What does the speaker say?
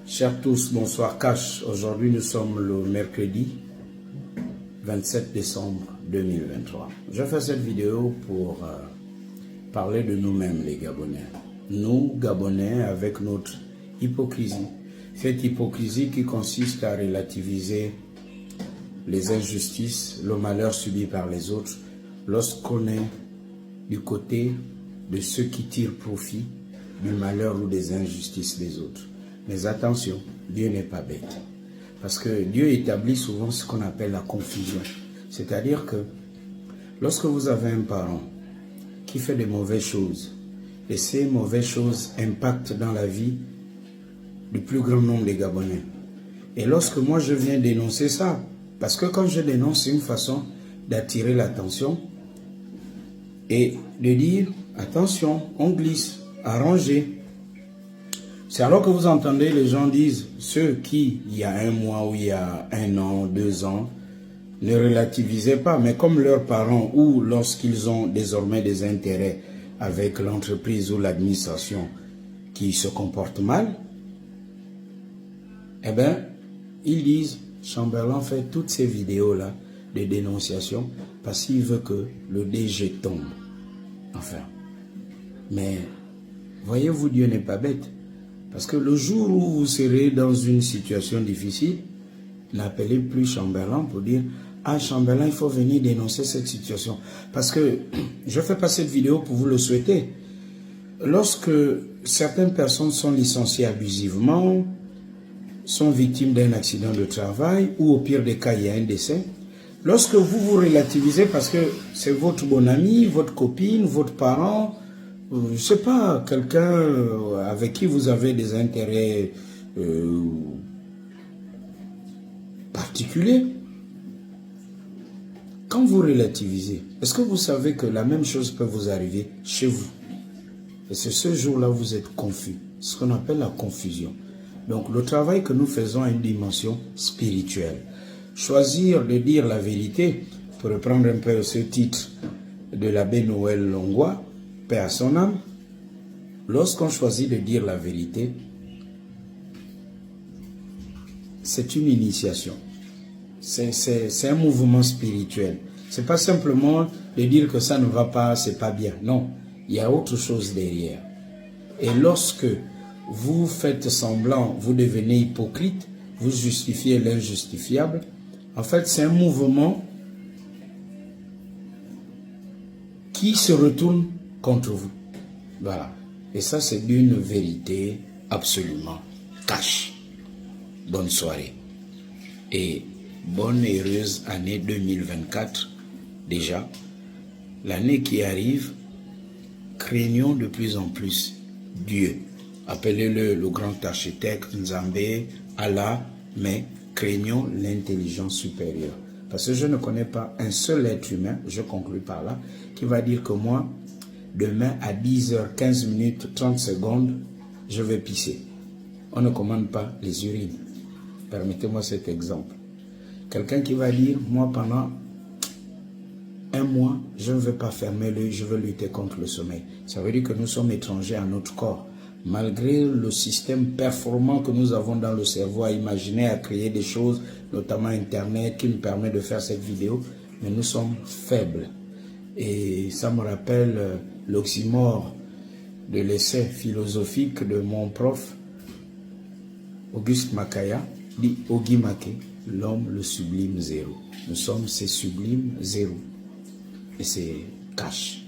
Chers tous, bonsoir Cash. Aujourd'hui nous sommes le mercredi 27 décembre 2023. Je fais cette vidéo pour parler de nous-mêmes les Gabonais. Nous Gabonais avec notre hypocrisie. Cette hypocrisie qui consiste à relativiser les injustices, le malheur subi par les autres lorsqu'on est du côté de ceux qui tirent profit du malheur ou des injustices des autres. Mais attention, Dieu n'est pas bête. Parce que Dieu établit souvent ce qu'on appelle la confusion. C'est-à-dire que lorsque vous avez un parent qui fait de mauvaises choses, et ces mauvaises choses impactent dans la vie du plus grand nombre des Gabonais. Et lorsque moi je viens dénoncer ça, parce que quand je dénonce, c'est une façon d'attirer l'attention et de dire, attention, on glisse, arrangez. C'est alors que vous entendez les gens disent, ceux qui, il y a un mois ou il y a un an, 2 ans, ne relativisaient pas, mais comme leurs parents ou lorsqu'ils ont désormais des intérêts avec l'entreprise ou l'administration qui se comporte mal, eh bien, ils disent, Chamberlain fait toutes ces vidéos-là de dénonciation parce qu'il veut que le DG tombe. Enfin, mais voyez-vous, Dieu n'est pas bête. Parce que le jour où vous serez dans une situation difficile, n'appelez plus Chamberlain pour dire « Ah, Chamberlain, il faut venir dénoncer cette situation. » Parce que je ne fais pas cette vidéo pour vous le souhaiter. Lorsque certaines personnes sont licenciées abusivement, sont victimes d'un accident de travail, ou au pire des cas, il y a un décès, lorsque vous vous relativisez parce que c'est votre bon ami, votre copine, votre parent, je ne sais pas, quelqu'un avec qui vous avez des intérêts particuliers. Quand vous relativisez, est-ce que vous savez que la même chose peut vous arriver chez vous? Et c'est ce jour-là où vous êtes confus, ce qu'on appelle la confusion. Donc le travail que nous faisons a une dimension spirituelle. Choisir de dire la vérité, pour reprendre un peu ce titre de l'abbé Noël Longwa, paix à son âme, lorsqu'on choisit de dire la vérité, c'est une initiation. C'est un mouvement spirituel. C'est pas simplement de dire que ça ne va pas, c'est pas bien. Non, il y a autre chose derrière. Et lorsque vous faites semblant, vous devenez hypocrite, vous justifiez l'injustifiable, en fait c'est un mouvement qui se retourne contre vous. Voilà. Et ça, c'est d'une vérité absolument cash. Bonne soirée. Et bonne et heureuse année 2024. Déjà, l'année qui arrive, craignons de plus en plus Dieu. Appelez-le le grand architecte, Nzambé, Allah, mais craignons l'intelligence supérieure. Parce que je ne connais pas un seul être humain, je conclus par là, qui va dire que moi, demain à 10h, 15 minutes, 30 secondes, je vais pisser. On ne commande pas les urines. Permettez-moi cet exemple. Quelqu'un qui va dire, moi pendant un mois, je ne vais pas fermer l'œil, je veux lutter contre le sommeil. Ça veut dire que nous sommes étrangers à notre corps. Malgré le système performant que nous avons dans le cerveau à imaginer, à créer des choses, notamment Internet qui nous permet de faire cette vidéo, mais nous sommes faibles. Et ça me rappelle l'oxymore de l'essai philosophique de mon prof, Auguste Makaya, dit Ogi Make, l'homme le sublime zéro. Nous sommes ces sublimes zéros. Et c'est cash.